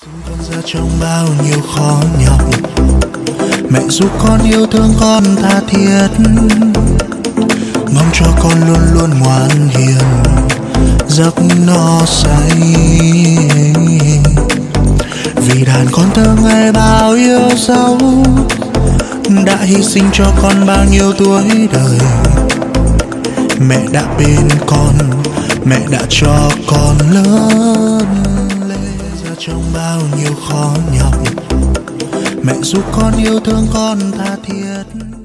Sinh con ra trong bao nhiêu khó nhọc, mẹ giúp con yêu thương con tha thiết, mong cho con luôn luôn ngoan hiền, giấc no say. Vì đàn con thơ ngày bao yêu dấu, đã hy sinh cho con bao nhiêu tuổi đời. Mẹ đã bên con, mẹ đã cho con lớn lên. Ra trong bao nhiêu khó nhọc, mẹ giúp con yêu thương con tha thiết.